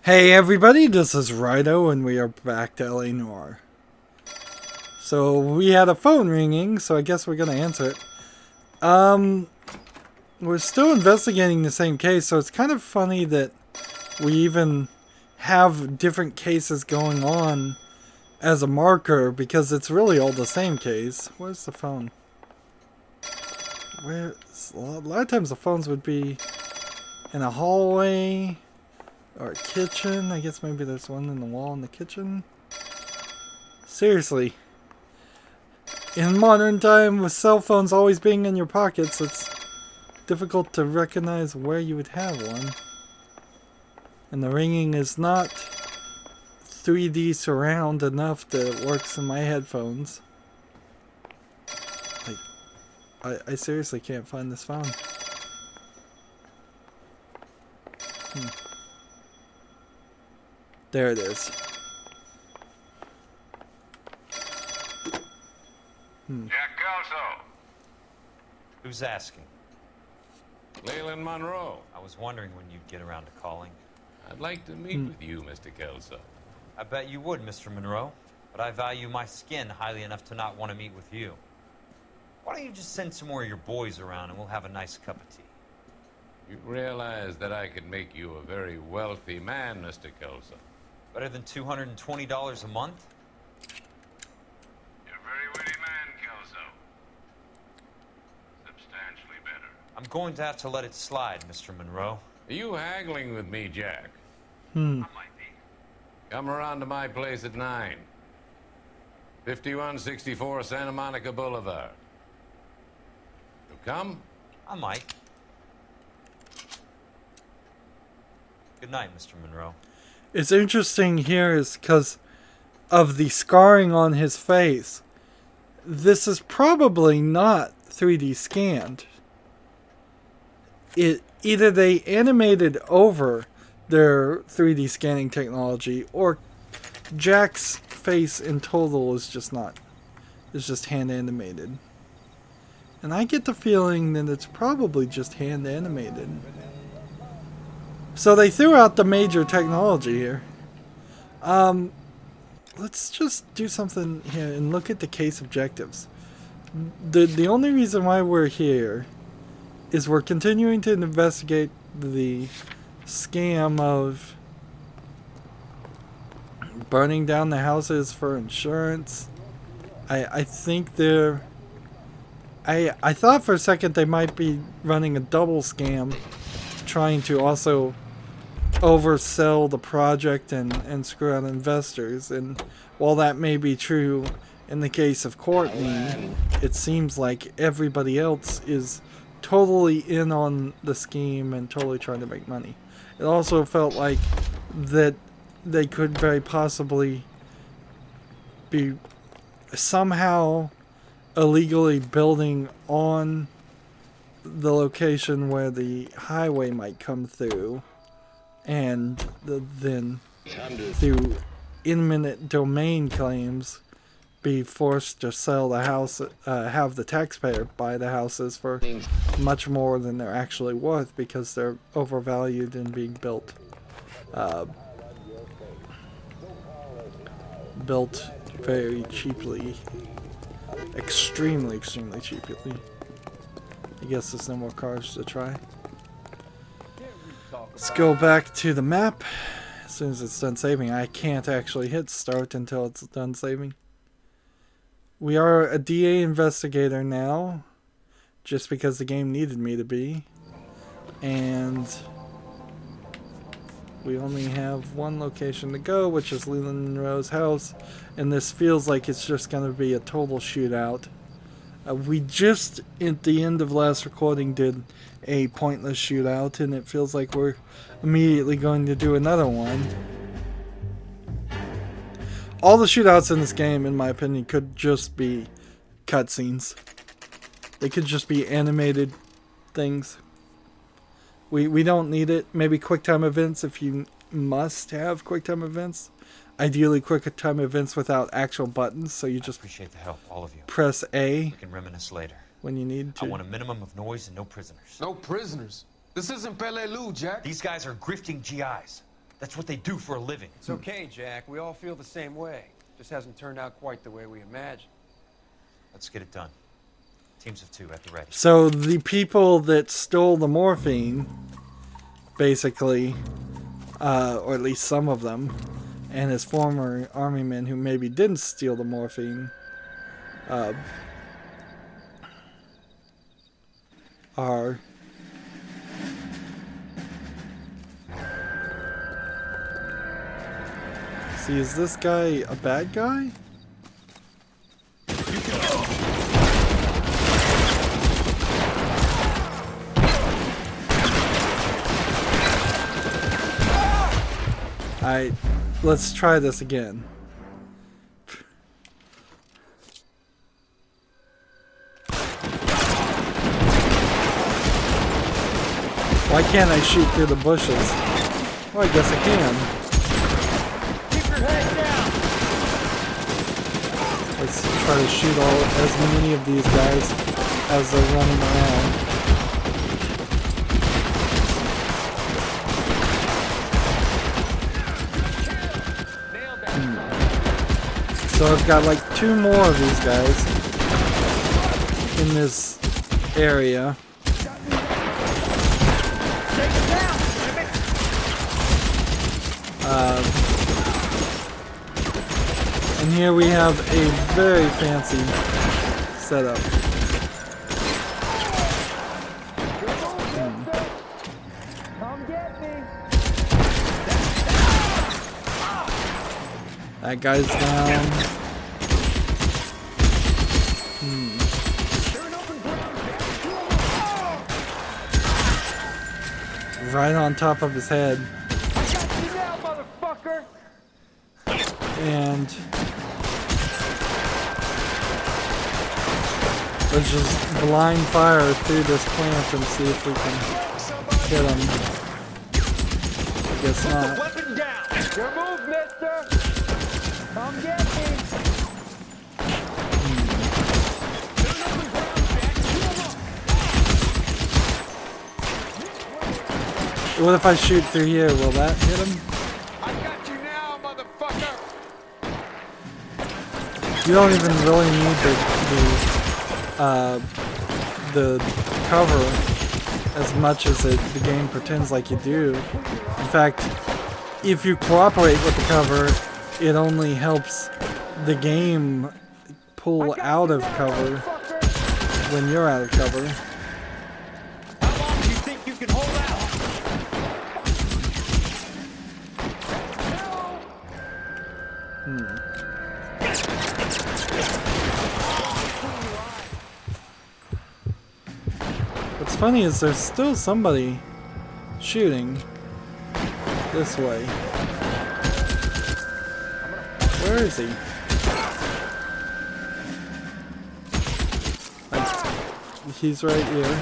Hey everybody, this is Rydo and we are back to LA Noire. So we had a phone ringing, so I guess we're gonna answer it. We're still investigating the same case, so it's kind of funny that we even have different cases going on as a marker because it's really all the same case. Where's the phone? A lot of times the phones would be in a hallway or a kitchen. I guess maybe there's one in the wall in the kitchen. Seriously. In modern time, with cell phones always being in your pockets, it's difficult to recognize where you would have one. And the ringing is not 3D surround enough that it works in my headphones. Like, I seriously can't find this phone. There it is. Jack Kelso. Who's asking? Leland Monroe. I was wondering when you'd get around to calling. I'd like to meet with you, Mr. Kelso. I bet you would, Mr. Monroe. But I value my skin highly enough to not want to meet with you. Why don't you just send some more of your boys around and we'll have a nice cup of tea? You realize that I could make you a very wealthy man, Mr. Kelso. Better than $220 a month? You're a very witty man, Kelso. Substantially better. I'm going to have to let it slide, Mr. Monroe. Are you haggling with me, Jack? I might be. Come around to my place at 9. 5164 Santa Monica Boulevard. You come? I might. Good night, Mr. Monroe. It's interesting here is because of the scarring on his face. This is probably not 3D scanned. Either they animated over their 3D scanning technology, or Jack's face in total is just hand animated. And I get the feeling that it's probably just hand animated. So they threw out the major technology here. Let's just do something here and look at the case objectives. The only reason why we're here is we're continuing to investigate the scam of burning down the houses for insurance. I think they're... I thought for a second they might be running a double scam, trying to also oversell the project and screw out investors. And while that may be true in the case of Courtney, it seems like everybody else is totally in on the scheme and totally trying to make money. It also felt like that they could very possibly be somehow illegally building on the location where the highway might come through, and then through eminent domain claims be forced to sell the house, have the taxpayer buy the houses for much more than they're actually worth because they're overvalued and being built very cheaply. Extremely cheaply. I guess there's no more cars to try. Let's go back to the map. As soon as it's done saving, I can't actually hit start until it's done saving. We are a DA investigator now, just because the game needed me to be. And we only have one location to go, which is Leland Monroe's house. And this feels like it's just going to be a total shootout. We just, at the end of last recording, did a pointless shootout, and it feels like we're immediately going to do another one. All the shootouts in this game, in my opinion, could just be cutscenes. They could just be animated things. We don't need it. Maybe QuickTime events if you must have QuickTime events. Ideally QuickTime events without actual buttons, so you just Appreciate the help, all of you. press A We can reminisce later. when you need to. I want a minimum of noise and no prisoners. No prisoners. This isn't Pelelu, Jack. These guys are grifting GIs. That's what they do for a living. It's okay, Jack. We all feel the same way. Just hasn't turned out quite the way we imagined. Let's get it done. Teams of 2 at the ready. So the people that stole the morphine, basically, or at least some of them, and his former army men who maybe didn't steal the morphine, are... See, is this guy a bad guy? Alright, let's try this again. Why can't I shoot through the bushes? Well, I guess I can. Keep your head down! Let's try to shoot as many of these guys as they're running around. So I've got like 2 more of these guys in this area. And here we have a very fancy setup. Come get me! That guy's down. Right on top of his head. I got you now, motherfucker! And let's just blind fire through this plant and see if we can hit him. I guess not. Weapon down! Your move, mister! Come get me! What if I shoot through here? Will that hit him? I got you now, motherfucker! You don't even really need the cover as much as the game pretends like you do. In fact, if you cooperate with the cover, it only helps the game pull out of cover when you're out of cover. How long do you think you can hold out? What's funny is there's still somebody shooting this way. Where is he? He's right here.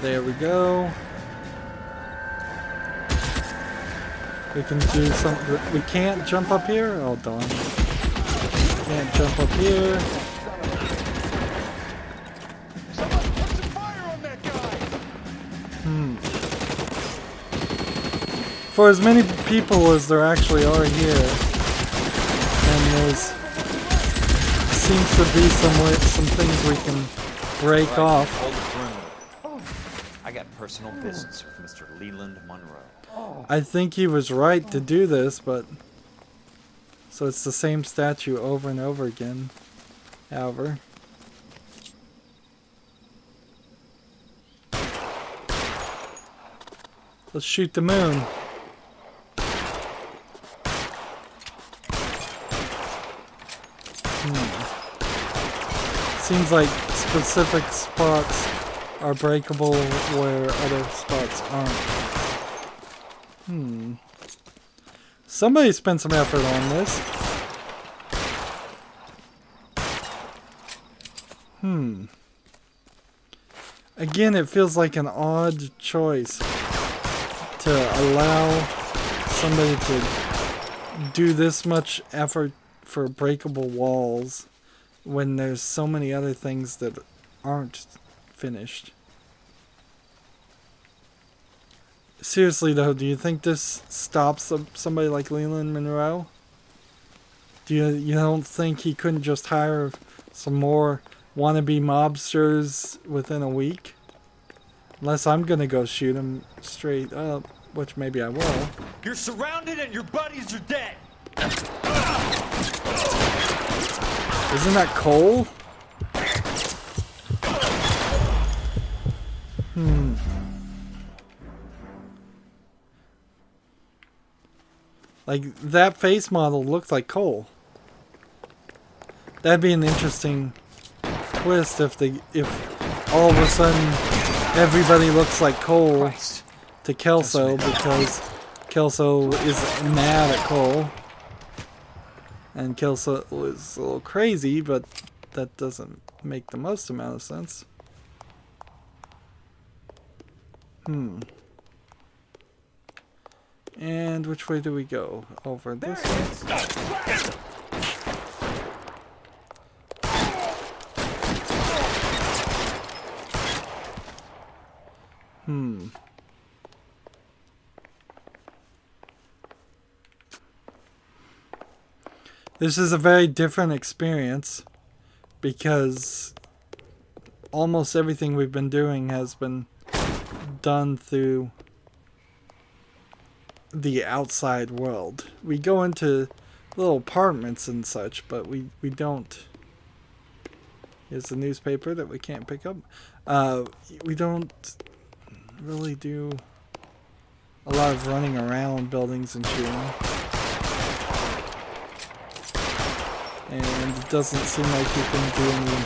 There we go. We can do something. We can't jump up here? Oh, darn. Can't jump up here. Someone put some fire on that guy! For as many people as there actually are here, and there's seems to be some things we can break off. Hold the room. I got personal business with Mr. Leland Monroe. I think he was right to do this, but so it's the same statue over and over again. However, let's shoot the moon. Seems like specific spots are breakable where other spots aren't. Somebody spent some effort on this. Again, it feels like an odd choice to allow somebody to do this much effort for breakable walls when there's so many other things that aren't finished. Seriously though, do you think this stops somebody like Leland Monroe? You don't think he couldn't just hire some more wannabe mobsters within a week? Unless I'm gonna go shoot him straight up, which maybe I will. You're surrounded and your buddies are dead. Isn't that Cole? Like, that face model looks like Cole. That'd be an interesting twist if all of a sudden everybody looks like Cole Christ. to Kelso, because Kelso is mad at Cole. And Kelso is a little crazy, but that doesn't make the most amount of sense. And which way do we go? Over this way? This is a very different experience because almost everything we've been doing has been done through the outside world. We go into little apartments and such, but we don't. Here's the newspaper that we can't pick up. We don't really do a lot of running around buildings and shooting. And it doesn't seem like you can do any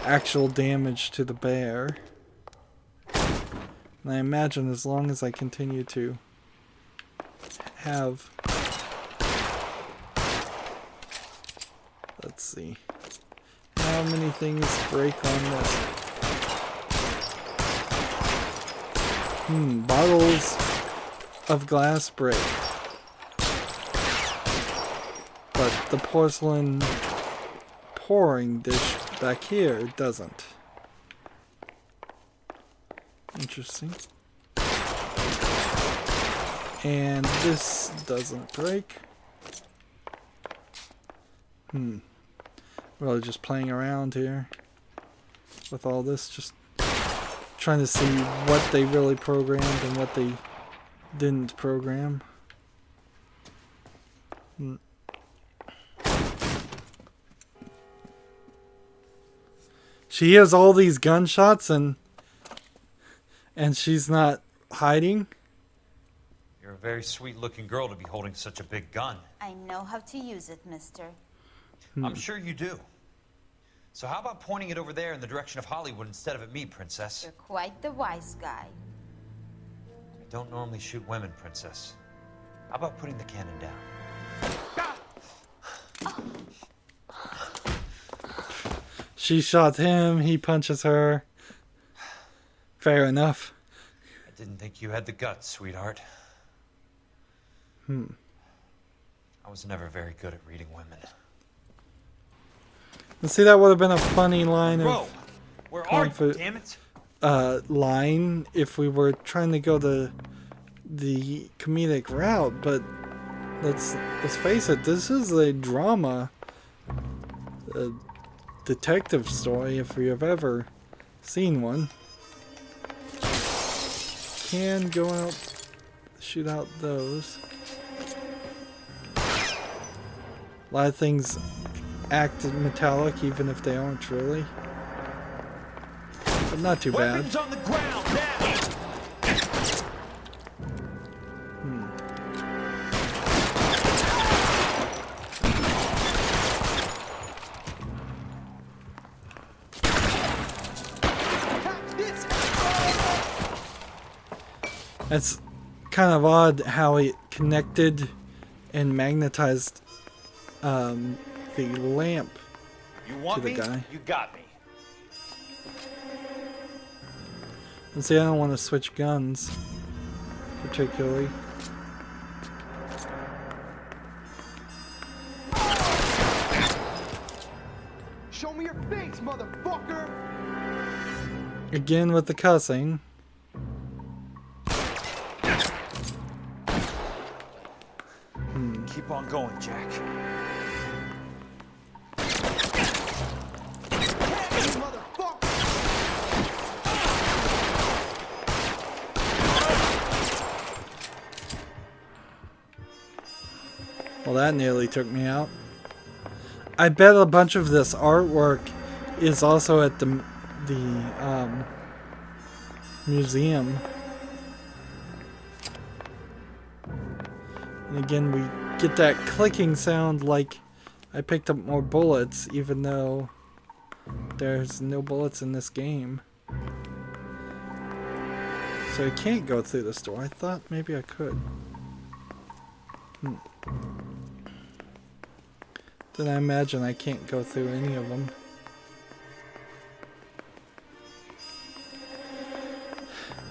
actual damage to the bear. And I imagine as long as I continue to have... Let's see. How many things break on this? Bottles of glass break. But the porcelain pouring dish back here doesn't. Interesting. And this doesn't break. Really just playing around here with all this, just trying to see what they really programmed and what they didn't program. She hears all these gunshots and she's not hiding. You're a very sweet-looking girl to be holding such a big gun. I know how to use it, mister. I'm sure you do. So how about pointing it over there in the direction of Hollywood instead of at me, Princess? You're quite the wise guy. I don't normally shoot women, Princess. How about putting the cannon down? She shot him, he punches her. Fair enough. I didn't think you had the guts, sweetheart. I was never very good at reading women. Let's see, that would have been a funny line Bro, of where are you, damn it? line if we were trying to go the comedic route, but let's face it, this is a drama, a detective story if we have ever seen one. Can go out, shoot out those. A lot of things act metallic even if they aren't really. But not too bad. Weapons on the ground now. It's kind of odd how it connected and magnetized the lamp You want to the me? guy. You got me. And see, I don't want to switch guns, particularly. Show me Thanks, motherfucker! Again with the cussing. Keep on going, Jack. Motherfucker! Well, that nearly took me out. I bet a bunch of this artwork is also at the museum. And again, we get that clicking sound like I picked up more bullets, even though there's no bullets in this game. So I can't go through this door. I thought maybe I could. Then I imagine I can't go through any of them.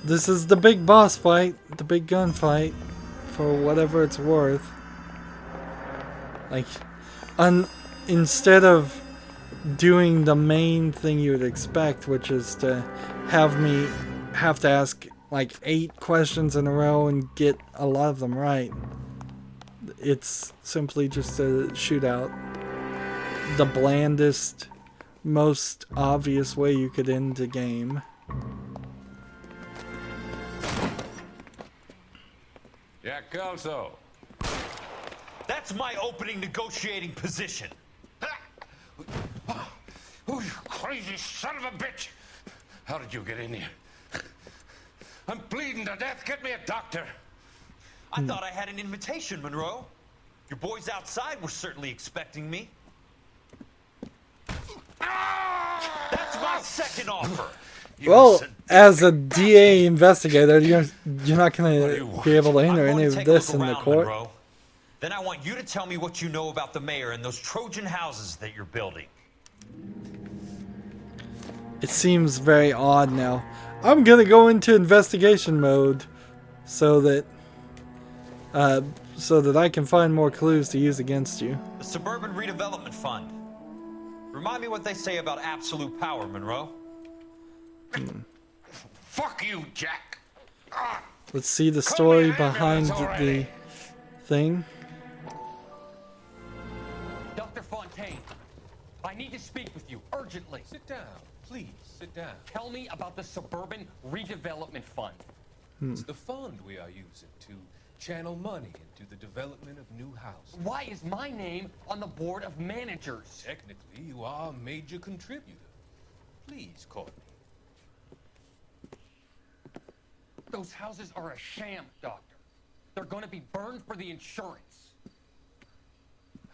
This is the big boss fight, the big gunfight, for whatever it's worth. Like, instead of doing the main thing you would expect, which is to have me have to ask like 8 questions in a row and get a lot of them right, it's simply just a shootout. The blandest, most obvious way you could end a game. Jack Kelso. That's my opening negotiating position. Oh, you crazy son of a bitch! How did you get in here? I'm bleeding to death. Get me a doctor. I thought I had an invitation, Monroe. Your boys outside were certainly expecting me. That's my second offer. Well, as a DA investigator, you're not going to be able to enter any of this in the court. Monroe. Then I want you to tell me what you know about the mayor and those Trojan houses that you're building. It seems very odd now. I'm going to go into investigation mode so that I can find more clues to use against you. The Suburban Redevelopment Fund. Remind me what they say about absolute power, Monroe. Fuck you, Jack. Ah. Let's see the story behind the thing. Dr. Fontaine, I need to speak with you urgently. Sit down, please, sit down. Tell me about the Suburban Redevelopment Fund. It's the fund we are using to channel money into the development of new houses. Why is my name on the board of managers? Technically, you are a major contributor. Please, Courtney. Those houses are a sham, Doctor. They're going to be burned for the insurance.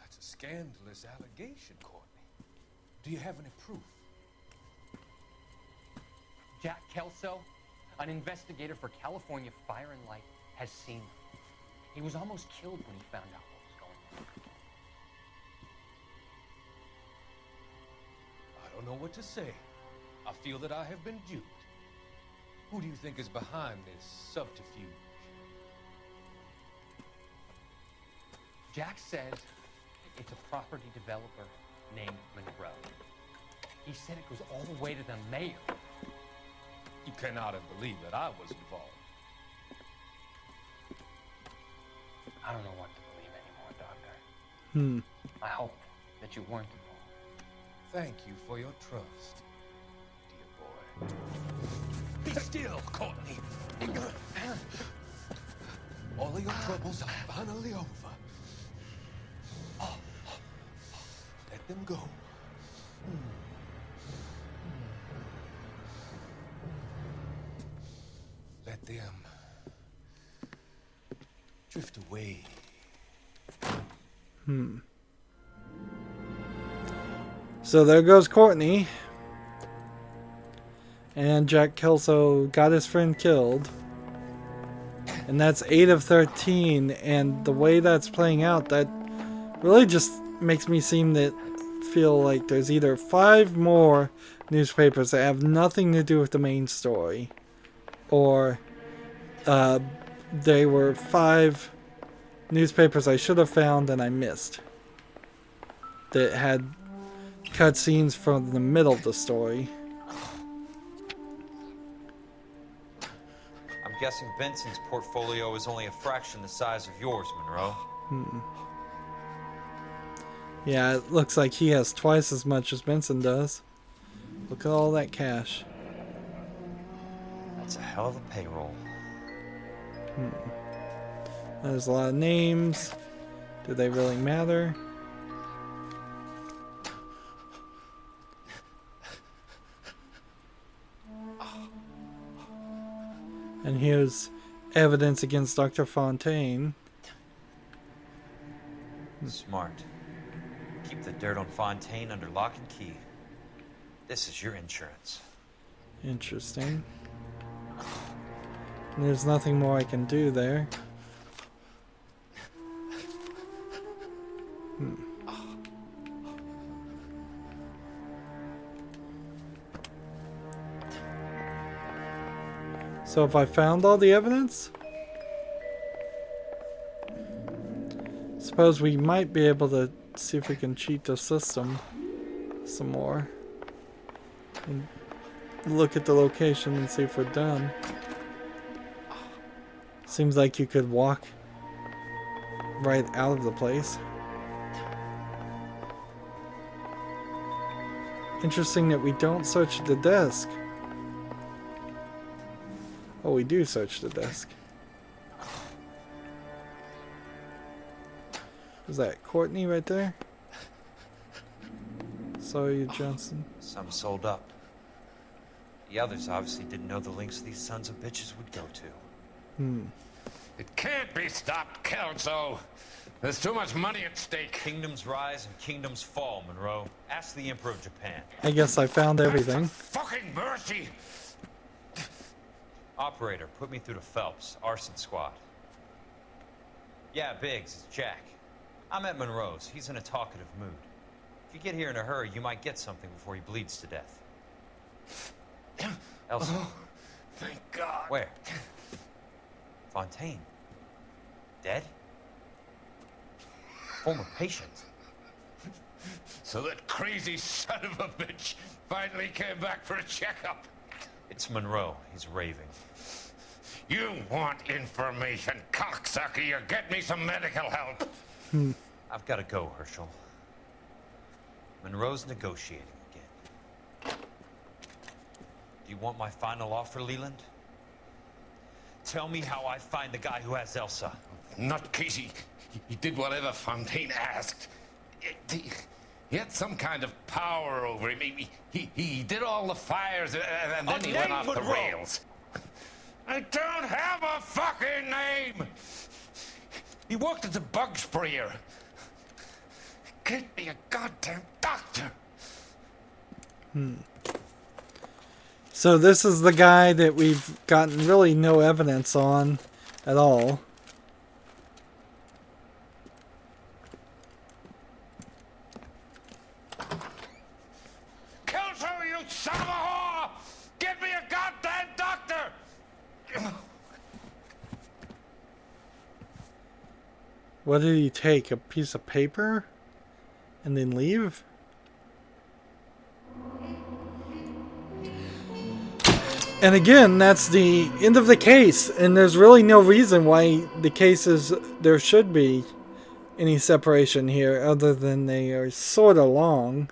That's a scandalous allegation, Courtney. Do you have any proof? Jack Kelso, an investigator for California Fire and Light, has seen them. He was almost killed when he found out what was going on. I don't know what to say. I feel that I have been duped. Who do you think is behind this subterfuge? Jack says it's a property developer named Monroe. He said it goes all the way to the mayor. You cannot have believed that I was involved. I don't know what to believe anymore, Doctor. I hope that you weren't involved. Thank you for your trust, dear boy. Be still, Courtney. All of your troubles are finally over. Let them go. Let them drift away. So there goes Courtney. And Jack Kelso got his friend killed. And that's 8 of 13. And the way that's playing out, that really just makes me feel like there's either 5 more newspapers that have nothing to do with the main story, or they were 5 newspapers I should have found and I missed that had cutscenes from the middle of the story. I'm guessing Benson's portfolio is only a fraction the size of yours, Monroe. Yeah, it looks like he has twice as much as Benson does. Look at all that cash. That's a hell of a payroll. There's a lot of names. Do they really matter? And here's evidence against Dr. Fontaine. Smart. Keep the dirt on Fontaine under lock and key. This is your insurance. Interesting. And there's nothing more I can do there. So if I found all the evidence, suppose we might be able to see if we can cheat the system some more. And look at the location and see if we're done. Seems like you could walk right out of the place. Interesting that we don't search the desk. Oh, we do search the desk. Was that Courtney right there? Sorry, Johnson. Some sold up. The others obviously didn't know the lengths these sons of bitches would go to. It can't be stopped, Kelso. There's too much money at stake. Kingdoms rise and kingdoms fall, Monroe. Ask the Emperor of Japan. I guess I found everything. Fucking mercy! Operator, put me through to Phelps, arson squad. Yeah, Biggs, it's Jack. I'm at Monroe's. He's in a talkative mood. If you get here in a hurry, you might get something before he bleeds to death. Elsa. Oh, thank God. Where? Fontaine. Dead? Former patient. So that crazy son of a bitch finally came back for a checkup. It's Monroe. He's raving. You want information, cocksucker. You get me some medical help. I've got to go, Herschel. Monroe's negotiating again. Do you want my final offer, Leland? Tell me how I find the guy who has Elsa. Nutcase, he did whatever Fontaine asked. He had some kind of power over him. He did all the fires and then he went off the rails. I don't have a fucking name! He worked as a bug sprayer. Get me a goddamn doctor! So this is the guy that we've gotten really no evidence on at all. Kelso, you son of a whore! Get me a goddamn doctor! What did he take? A piece of paper? And then leave? And again, that's the end of the case. And there's really no reason why the cases, there should be any separation here other than they are sort of long.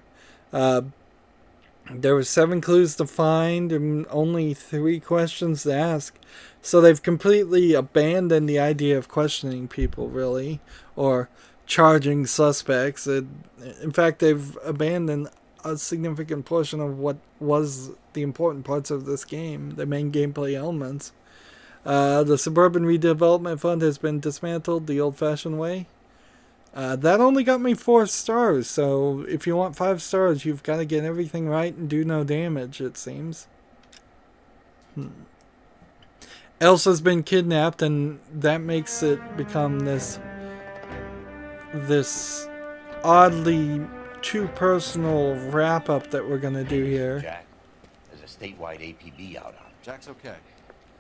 There were 7 clues to find and only 3 questions to ask. So they've completely abandoned the idea of questioning people, really, or charging suspects. In fact, they've abandoned a significant portion of what was the important parts of this game, the main gameplay elements. The Suburban Redevelopment Fund has been dismantled the old-fashioned way. That only got me 4 stars, so if you want 5 stars, you've got to get everything right and do no damage, it seems. Elsa's been kidnapped, and that makes it become this oddly too personal wrap-up that we're going to do here. Jack, there's a statewide APB out on him. Jack's okay.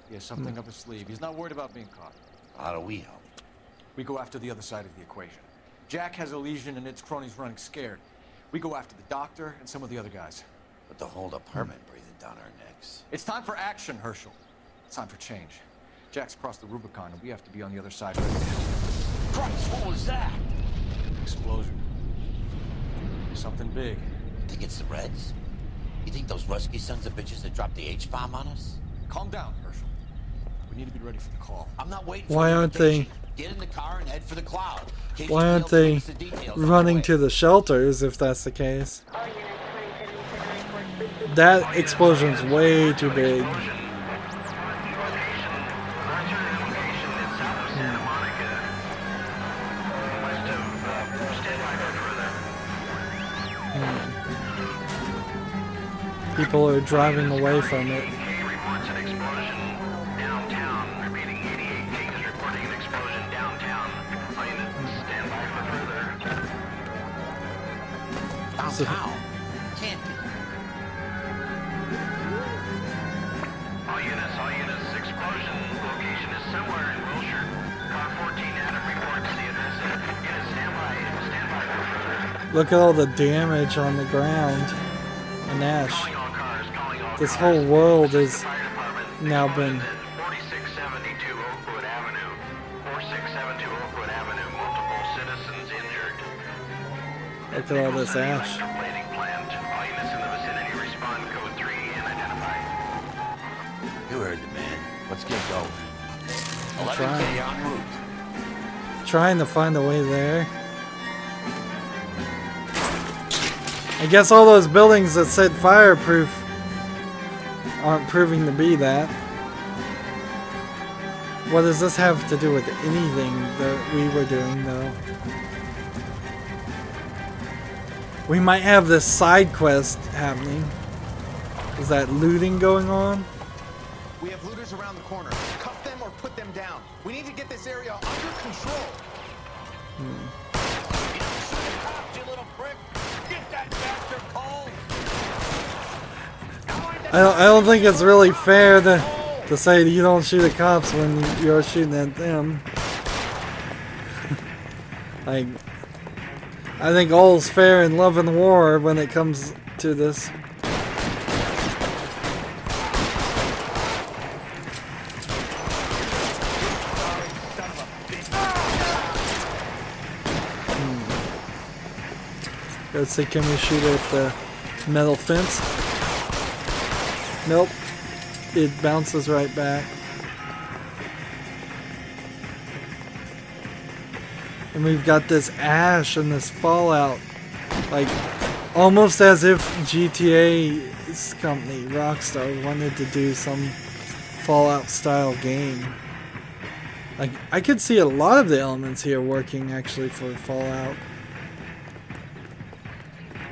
He has something up his sleeve. He's not worried about being caught. How do we help? We go after the other side of the equation. Jack has a legion and its cronies running scared. We go after the doctor and some of the other guys. But the whole department breathing down our necks. It's time for action, Herschel. It's time for change. Jack's crossed the Rubicon, and we have to be on the other side. Christ, what was that? Explosion. Something big. Think it's the Reds? You think those Rusky sons of bitches that dropped the H-bomb on us? Calm down, Herschel. We need to be ready for the call. I'm not waiting Why for aren't they? Get in the car and head for the cloud. Why aren't they running to the shelters if that's the case? That explosion's way too big. People are driving away from it. Downtown? Can't be. All units, explosion location is somewhere in Wilshire. Car 14, Adam reports the address. Unit, stand by for further. Look at all the damage on the ground. And ash. This whole world has now been... 4672 Oakwood Avenue. 4672 Oakwood Avenue. Multiple citizens injured. Look at all this ash. Plating plant. All units in the vicinity respond code 3 and identify. You heard the man. Let's get going. Trying. 11K en route. Trying to find a way there. I guess all those buildings that said fireproof aren't proving to be that. What does this have to do with anything that we were doing, though? We might have this side quest happening. Is that looting going on? We have looters around the corner. Cuff them or put them down. We need to get this area under control. You little prick. Get that bastard cold. I don't think it's really fair to say you don't shoot at cops when you're shooting at them. Like, I think all's fair in love and war when it comes to this. Let's see, can we shoot at the metal fence? Nope. It bounces right back. And we've got this ash and this fallout. Like, almost as if GTA's company, Rockstar, wanted to do some Fallout style game. Like, I could see a lot of the elements here working actually for Fallout.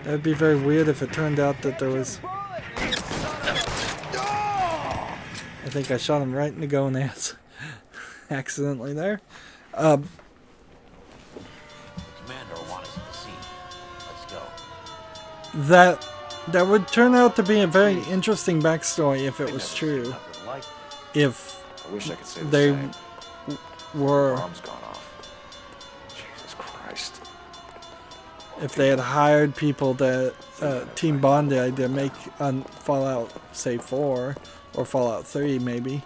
That would be very weird if it turned out that there was... I think I shot him right in the gonads. Accidentally there. Commander will want us at the scene. Let's go. That would turn out to be a very interesting backstory if it was true. If I wish I could say they the same. were... Bomb's gone off. Jesus Christ. If they had hired people that Team Bondi to make on Fallout, say 4 or Fallout 3 maybe,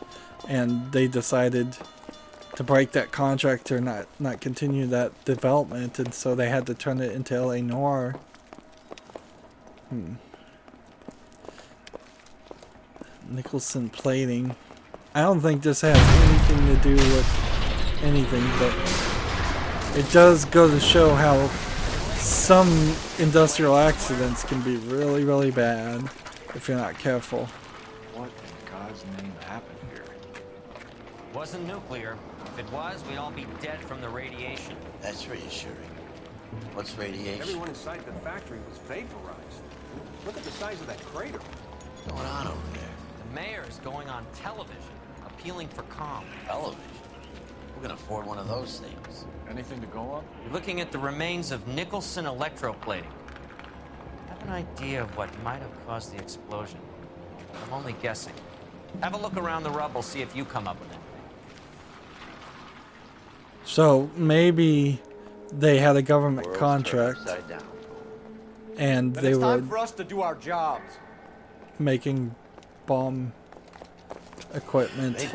and they decided to break that contract or not continue that development, and so they had to turn it into LA Noire. Nicholson plating. I don't think this has anything to do with anything, but it does go to show how some industrial accidents can be really, really bad if you're not careful. What in God's name happened here? Wasn't nuclear. If it was, we'd all be dead from the radiation. That's reassuring. What's radiation? Everyone inside the factory was vaporized. Look at the size of that crater. What's going on over there? The mayor's going on television, appealing for calm. Television? Who can afford one of those things? Anything to go on? You're looking at the remains of Nicholson electroplating. I have an idea of what might have caused the explosion. I'm only guessing. Have a look around the rubble, see if you come up with it. So maybe they had a government contract. Upside down. and Then they it's were time for us to do our jobs. making bomb equipment.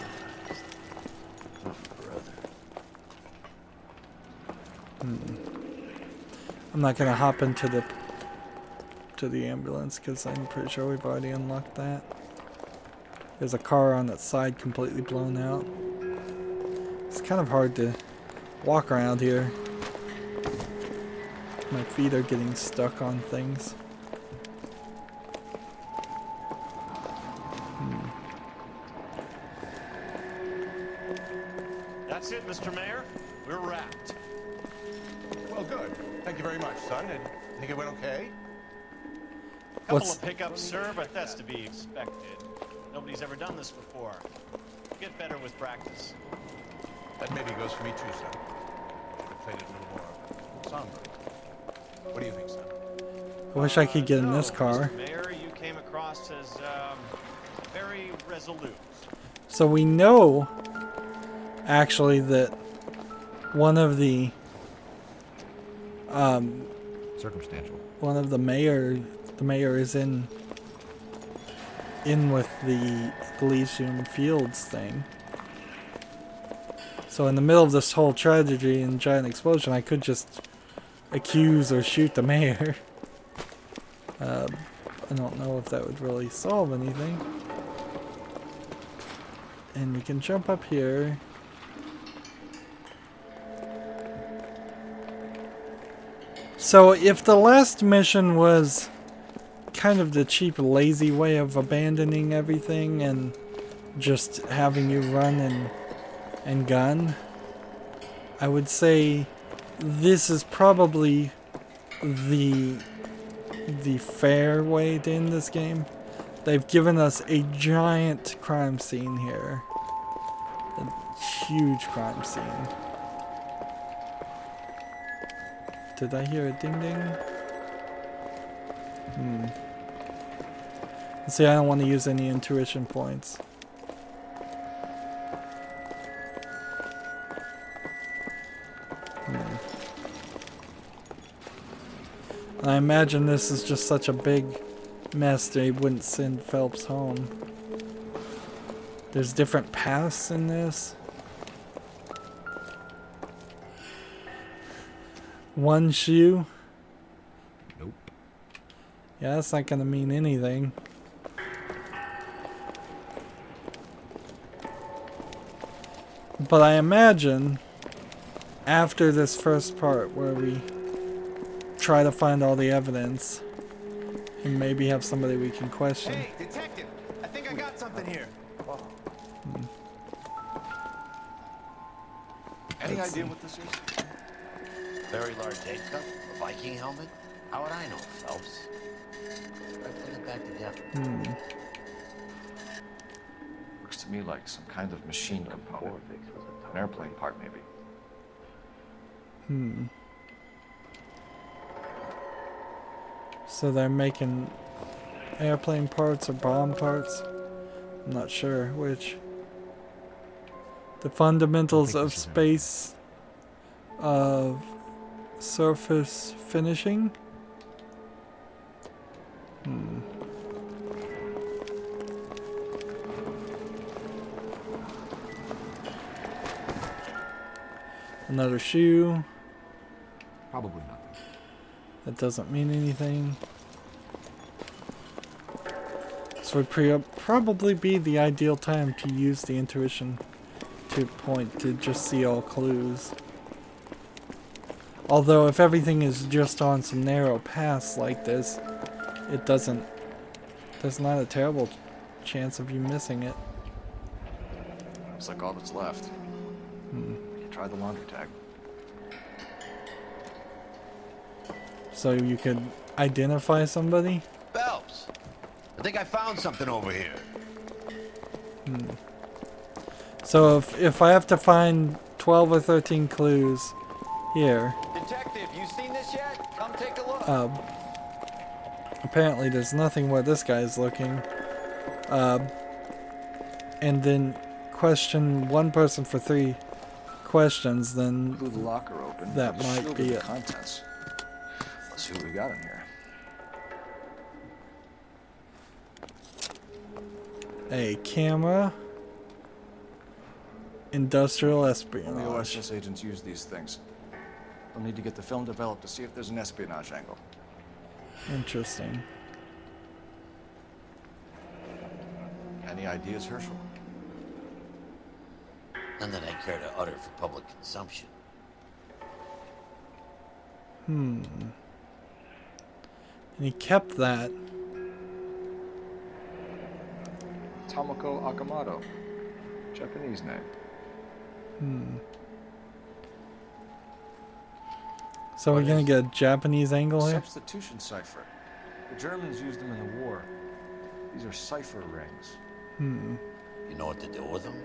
I'm not gonna hop into the ambulance because I'm pretty sure we've already unlocked that. There's a car on that side completely blown out. It's kind of hard to walk around here. My feet are getting stuck on things. That's it, Mr. Mayor. We're wrapped. Well, good. Thank you very much, son. And you think it went okay? Couple of hiccups, sir, but that's to be expected. Nobody's ever done this before. Get better with practice. That maybe goes for me too, son. I played it a little more somber. What do you think, son? I wish I could get in this No, car. Mr. Mayor, you came across as very resolute. So we know actually that one of the circumstantial. One of the mayor is in with the Elysium Fields thing. So in the middle of this whole tragedy and giant explosion, I could just accuse or shoot the mayor. I don't know if that would really solve anything. And we can jump up here. So if the last mission was kind of the cheap, lazy way of abandoning everything and just having you run and gun, I would say this is probably the fair way to end this game. They've given us a giant crime scene here. A huge crime scene. Did I hear a ding ding? See, I don't want to use any intuition points. I imagine this is just such a big mess they wouldn't send Phelps home. There's different paths in this. One shoe? Nope. Yeah, that's not gonna mean anything. But I imagine after this first part where we try to find all the evidence and maybe have somebody we can question. Hey, detective! I think I got something here. Any idea what this is? Very large egg cup? A Viking helmet? How would I know, Phelps? I put it back together. Looks to me like some kind of machine component. An airplane part, maybe. So they're making airplane parts or bomb parts? I'm not sure which. The fundamentals of space of surface finishing? Another shoe. Probably nothing. That doesn't mean anything. This would probably be the ideal time to use the intuition to just see all clues. Although if everything is just on some narrow paths like this, there's not a terrible chance of you missing it. Looks like all that's left. Try the laundry tag. So you could identify somebody? Phelps! I think I found something over here. So if I have to find 12 or 13 clues here, Detective, you seen this yet? Come take a look. apparently there's nothing where this guy's looking. And then question one person for 3 questions, then Blew the locker open. that might Shielded be the it. contents. Let's see what we got in here. A camera. Industrial Only espionage. OSS agents use these things. We'll need to get the film developed to see if there's an espionage angle. Interesting. Any ideas, Herschel? None that I care to utter for public consumption. And he kept that. Tomoko Akamoto. Japanese name. So we're gonna get a Japanese angle here? Substitution cipher. The Germans used them in the war. These are cipher rings. You know what to do with them?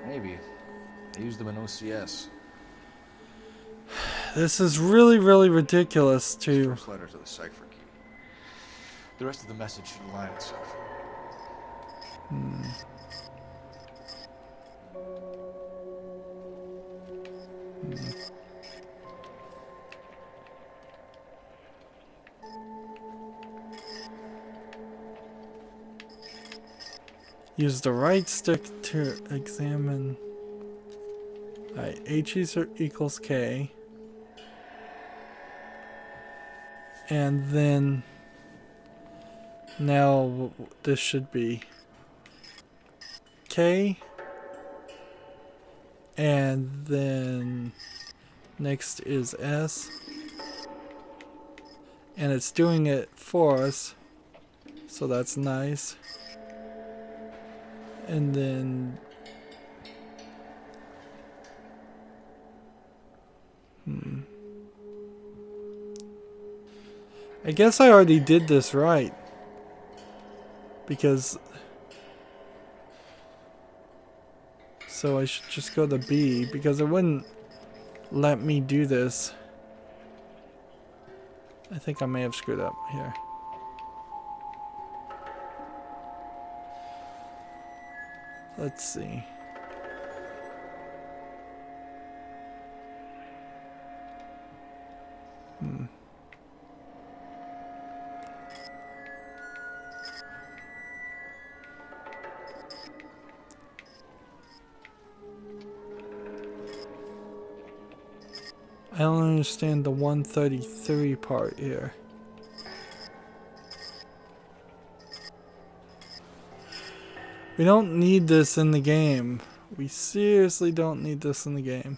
Maybe. They used them in OCS. This is really, really ridiculous to... First letter to the cipher key. The rest of the message should align itself. Use the right stick to examine. Alright, H equals K. And then now this should be K. And then next is S. And it's doing it for us. So that's nice. And then I guess I already did this right, because so I should just go to B, because it wouldn't let me do this. I think I may have screwed up here. Let's see. I don't understand the 133 part here. We don't need this in the game. We seriously don't need this in the game.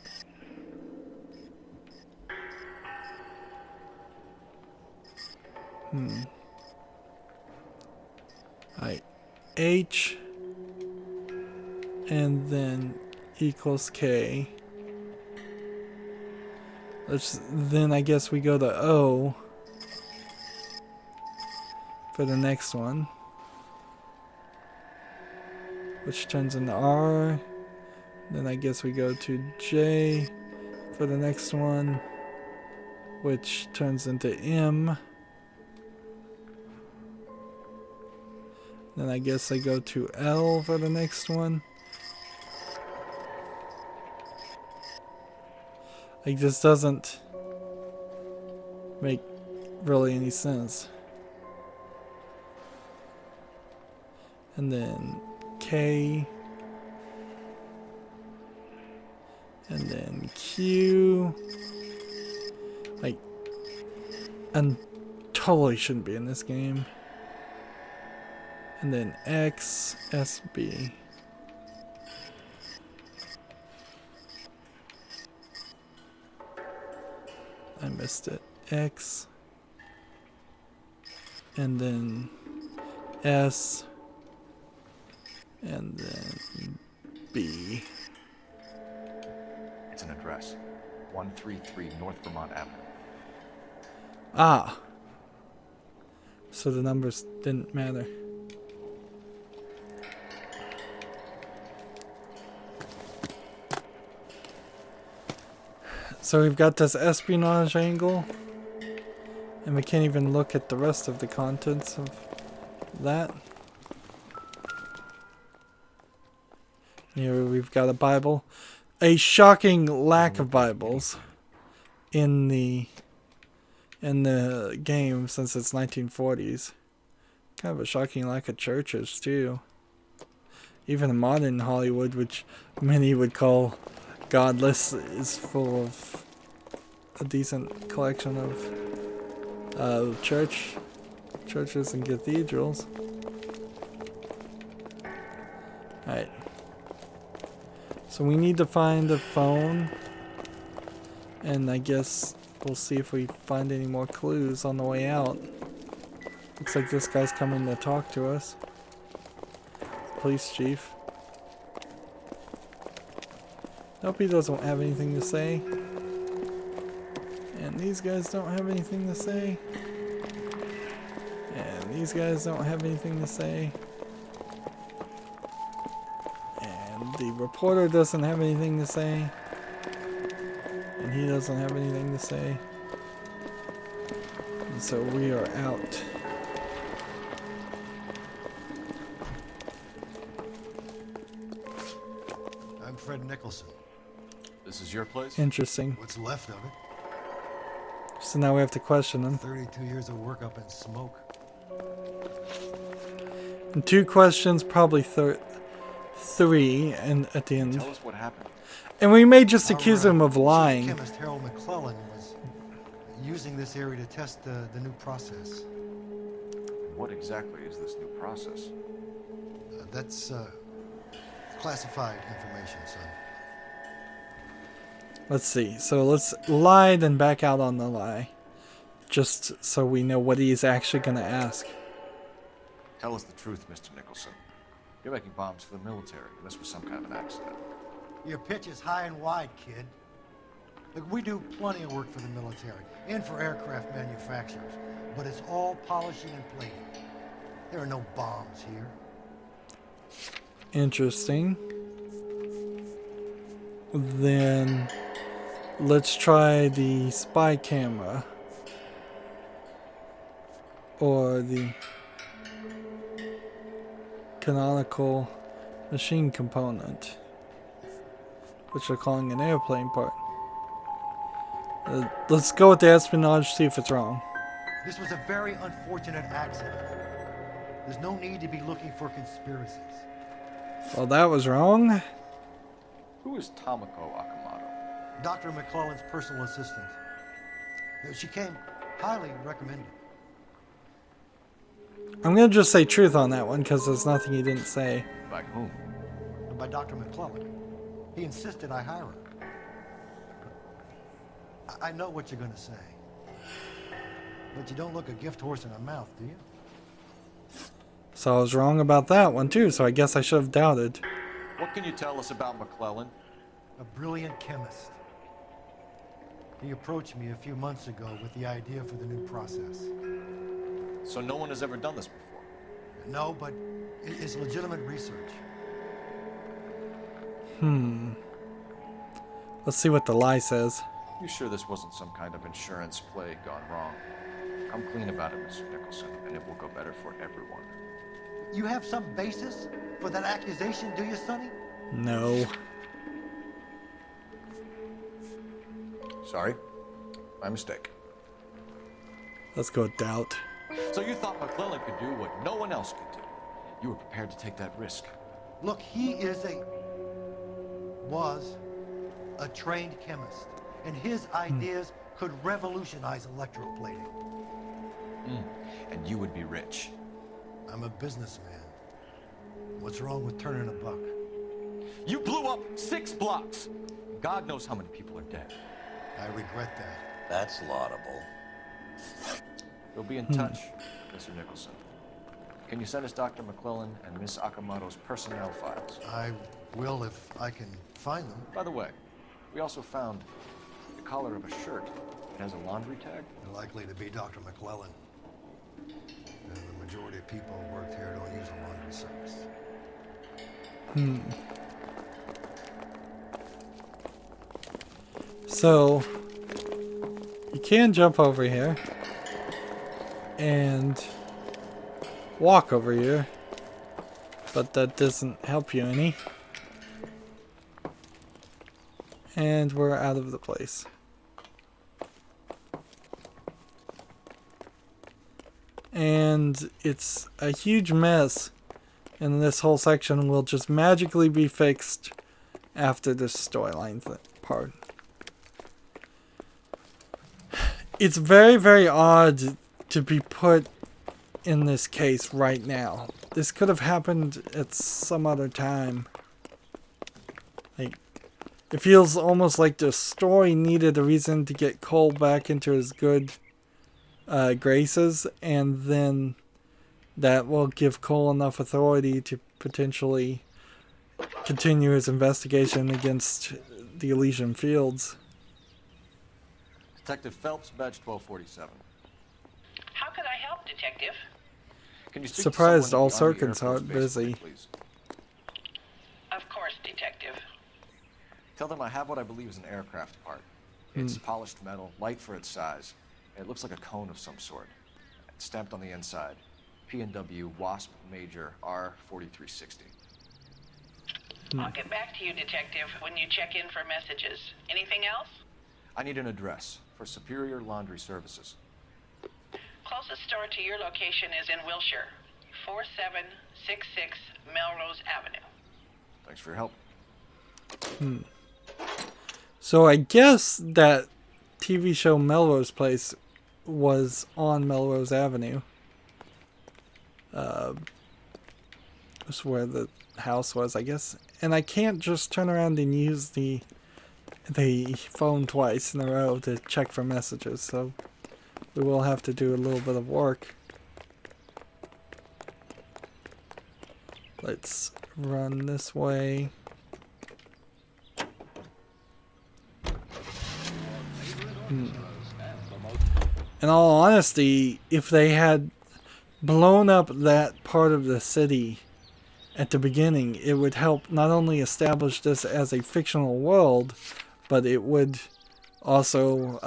Alright. H and then equals K. Then I guess we go to O for the next one, which turns into R. Then I guess we go to J for the next one, which turns into M. Then I guess I go to L for the next one. It just doesn't make really any sense. And then K. And then Q. Like, and totally shouldn't be in this game. And then X, SB. I missed it. X. And then S. And then B. It's an address. 133 North Vermont Avenue. Ah. So the numbers didn't matter. So we've got this espionage angle, and we can't even look at the rest of the contents of that. Here we've got a Bible. A shocking lack of Bibles in the game since it's 1940s. Kind of a shocking lack of churches too. Even modern Hollywood, which many would call godless, is full of a decent collection of churches and cathedrals. Alright. So we need to find a phone. And I guess we'll see if we find any more clues on the way out. Looks like this guy's coming to talk to us. Police chief. Nope, he doesn't have anything to say. And these guys don't have anything to say. And these guys don't have anything to say. And the reporter doesn't have anything to say. And he doesn't have anything to say. And so we are out. I'm Fred Nicholson. This is your place? Interesting. What's left of it? So now we have to question him. 32 years of work up in smoke. And 2 questions, probably 3, and at the end. Tell us what happened. And we may just accuse him of lying. Chemist Harold McClellan was using this area to test the new process. What exactly is this new process? That's classified information, son. Let's see. So let's lie, then back out on the lie. Just so we know what he's actually going to ask. Tell us the truth, Mr. Nicholson. You're making bombs for the military, and this was some kind of an accident. Your pitch is high and wide, kid. Look, we do plenty of work for the military and for aircraft manufacturers, but it's all polishing and plating. There are no bombs here. Interesting. Then let's try the spy camera. Or the canonical machine component, which they're calling an airplane part. Let's go with the espionage, see if it's wrong. This was a very unfortunate accident. There's no need to be looking for conspiracies. Well, that was wrong. Who is Tomoko Akamoto? Dr. McClellan's personal assistant. She came highly recommended. I'm going to just say truth on that one because there's nothing he didn't say. By whom? By Dr. McClellan. He insisted I hire her. I know what you're going to say. But you don't look a gift horse in a mouth, do you? So I was wrong about that one too, so I guess I should have doubted. What can you tell us about McClellan? A brilliant chemist. He approached me a few months ago with the idea for the new process. So no one has ever done this before? No, but it's legitimate research. Let's see what the lie says. You sure this wasn't some kind of insurance play gone wrong? I'm clean about it, Mr. Nicholson, and it will go better for everyone. You have some basis for that accusation, do you, Sonny? No. Sorry. My mistake. Let's go with doubt. So you thought McClellan could do what no one else could do. You were prepared to take that risk. Look, he was a trained chemist, and his ideas could revolutionize electroplating. And you would be rich. I'm a businessman. What's wrong with turning a buck? You blew up 6 blocks. God knows how many people are dead. I regret that. That's laudable. We'll be in touch, Mr. Nicholson. Can you send us Dr. McClellan and Miss Akamoto's personnel files? I will if I can find them. By the way, we also found the collar of a shirt. It has a laundry tag. Likely to be Dr. McClellan. And the majority of people who worked here don't use a laundry service. So, you can jump over here and walk over here, but that doesn't help you any. And we're out of the place. And it's a huge mess And this whole section will just magically be fixed after this storyline part. It's very, very odd to be put in this case right now. This could have happened at some other time. Like, it feels almost like the story needed a reason to get Cole back into his good graces, and then that will give Cole enough authority to potentially continue his investigation against the Elysian Fields. Detective Phelps, badge 1247. How can I help, Detective? Can you speak Surprised to all someone in the circuits Army Air aren't Force base, busy. please? Of course, Detective. Tell them I have what I believe is an aircraft part. It's polished metal, light for its size. It looks like a cone of some sort. It's stamped on the inside. P&W Wasp Major R4360. I'll get back to you, Detective, when you check in for messages. Anything else? I need an address for Superior Laundry Services. Closest store to your location is in Wilshire, 4766 Melrose Avenue. Thanks for your help. So I guess that TV show Melrose Place was on Melrose Avenue. That's where the house was, I guess. And I can't just turn around and use the phone twice in a row to check for messages, so we will have to do a little bit of work. Let's run this way. In all honesty, if they had blown up that part of the city at the beginning, it would help not only establish this as a fictional world, but it would also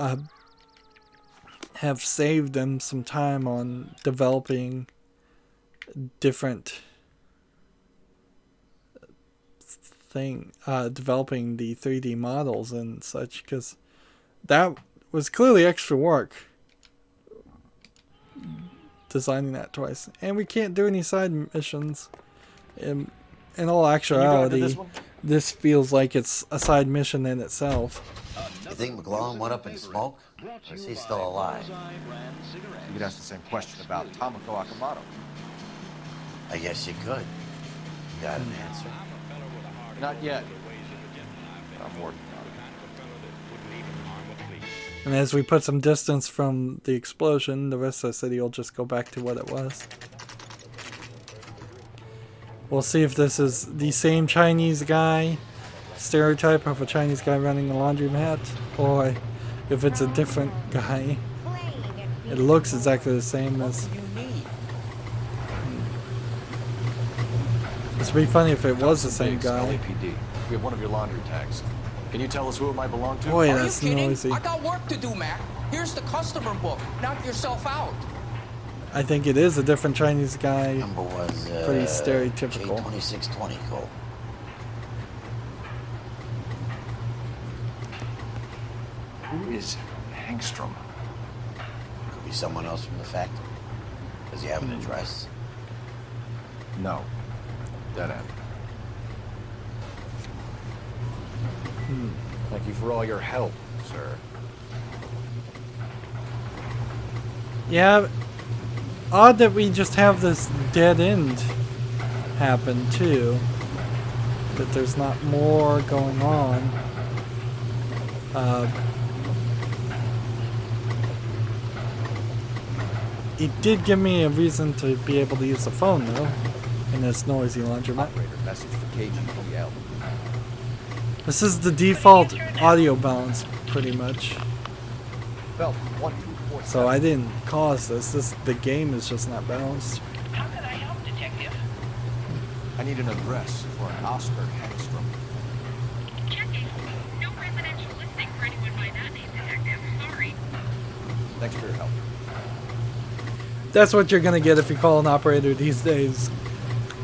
have saved them some time on developing different developing the 3D models and such, because that was clearly extra work designing that twice. And we can't do any side missions. In all actuality, this feels like it's a side mission in itself. You think McClellan went up in smoke? Or is he still alive? You could ask the same question about Tomoko Akamoto. I guess you could. Got an answer? Not yet. I'm working on it. And as we put some distance from the explosion, the rest of the city will just go back to what it was. We'll see if this is the same Chinese guy, stereotype of a Chinese guy running a laundromat, or if it's a different guy. It looks exactly the same as... This would be funny if it was the same guy. LAPD. We have one of your laundry tags. Can you tell us who it might belong to? Boy, that's noisy. I got work to do, Mac. Here's the customer book. Knock yourself out. I think it is a different Chinese guy. Number was pretty stereotypical. J2620, Cole. Who is Hangstrom? Could be someone else from the factory. Does he have an address? No. Dead end. Thank you for all your help, sir. Yeah, odd that we just have this dead end happen too. That there's not more going on. It did give me a reason to be able to use the phone though, in this noisy laundromat. Operator, message for KGPL. This is the default audio balance, pretty much. Phelps, 1247. So I didn't cause this. The game is just not balanced. How can I help, Detective? I need an address for an Oscar Hangstrom. Checking. No residential listing for anyone by that name, Detective. Sorry. Thanks for your help. That's what you're gonna get if you call an operator these days.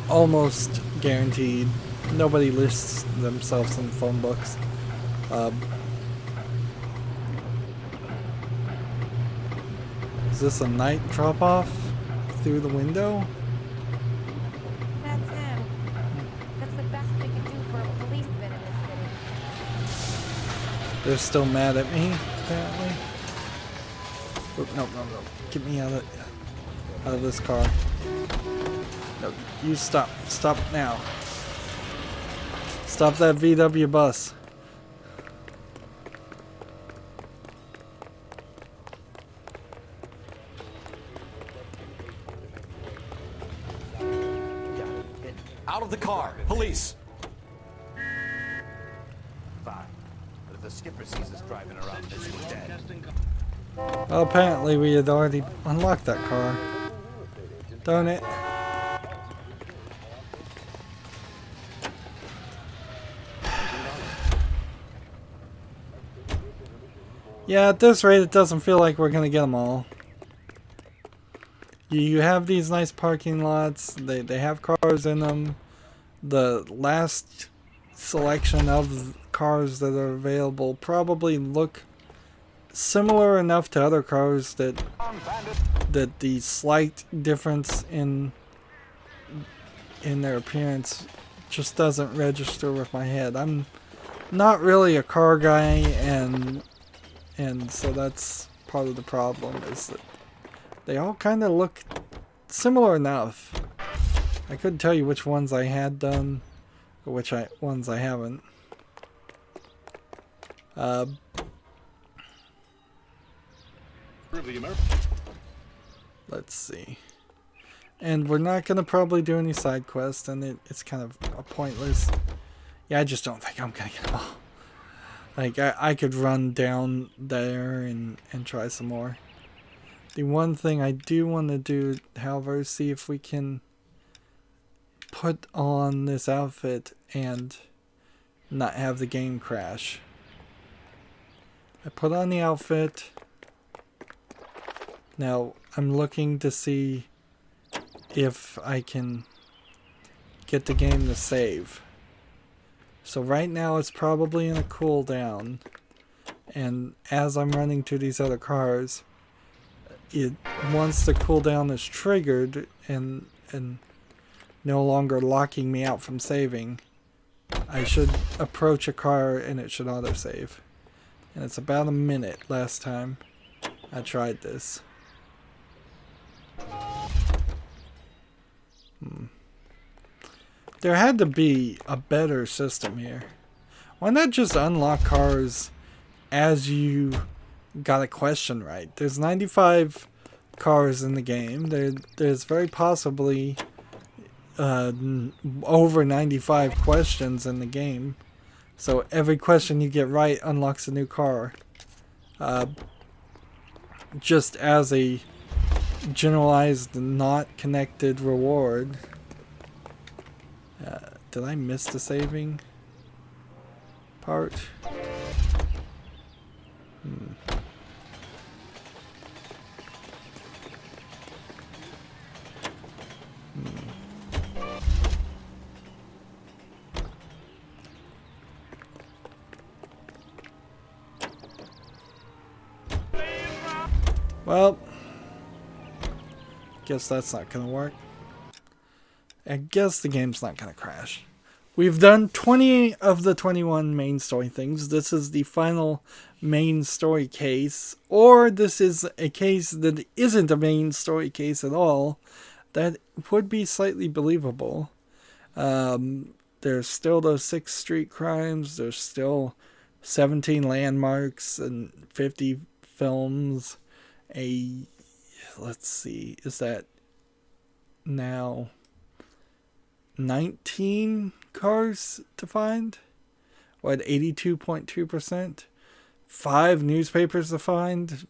Almost guaranteed. Nobody lists themselves in phone books. Is this a night drop-off through the window? That's it. They're still mad at me, apparently. Oh, no. Get me out of this car. No, you stop. Stop now. Stop that VW bus. Out of the car! Police! Fine. But if the skipper sees us driving around this, we're dead. Well, apparently we had already unlocked that car. Darn it. Yeah, at this rate, it doesn't feel like we're gonna get them all. You have these nice parking lots. They have cars in them. The last selection of cars that are available probably look similar enough to other cars that the slight difference in their appearance just doesn't register with my head. I'm not really a car guy, and so that's part of the problem, is that they all kind of look similar enough. I couldn't tell you which ones I had done or which ones I haven't. Let's see. And we're not going to probably do any side quests, and it's kind of a pointless. Yeah, I just don't think I'm going to get them all. Like, I could run down there and try some more. The one thing I do want to do, however, is see if we can put on this outfit and not have the game crash. I put on the outfit. Now, I'm looking to see if I can get the game to save. So right now it's probably in a cooldown, and as I'm running to these other cars, once the cooldown is triggered and no longer locking me out from saving, I should approach a car and it should autosave. And it's about a minute last time I tried this. There had to be a better system here. Why not just unlock cars as you got a question right? There's 95 cars in the game. There's very possibly over 95 questions in the game. So every question you get right unlocks a new car. Just as a generalized, not connected reward. Did I miss the saving part? Well, guess that's not gonna work. I guess the game's not gonna crash. We've done 20 of the 21 main story things. This is the final main story case, or this is a case that isn't a main story case at all. That would be slightly believable. There's still those 6 street crimes. There's still 17 landmarks and 50 films. Let's see, is that now 19 cars to find? What, 82.2%? 5 newspapers to find.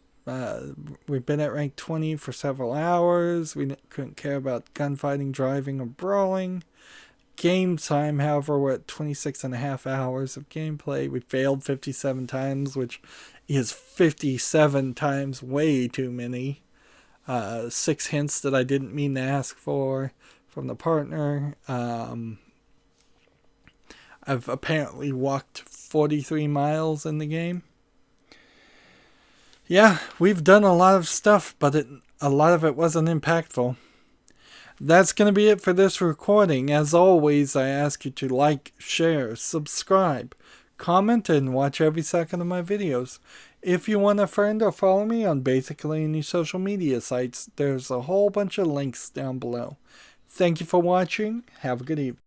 We've been at rank 20 for several hours. We couldn't care about gunfighting, driving, or brawling. Game time, however, we're at 26.5 hours of gameplay. We failed 57 times, which is 57 times way too many. 6 hints that I didn't mean to ask for from the partner. I've apparently walked 43 miles in the game. Yeah, we've done a lot of stuff, but a lot of it wasn't impactful. That's going to be it for this recording. As always, I ask you to like, share, subscribe, comment, and watch every second of my videos. If you want a friend or follow me on basically any social media sites, there's a whole bunch of links down below. Thank you for watching. Have a good evening.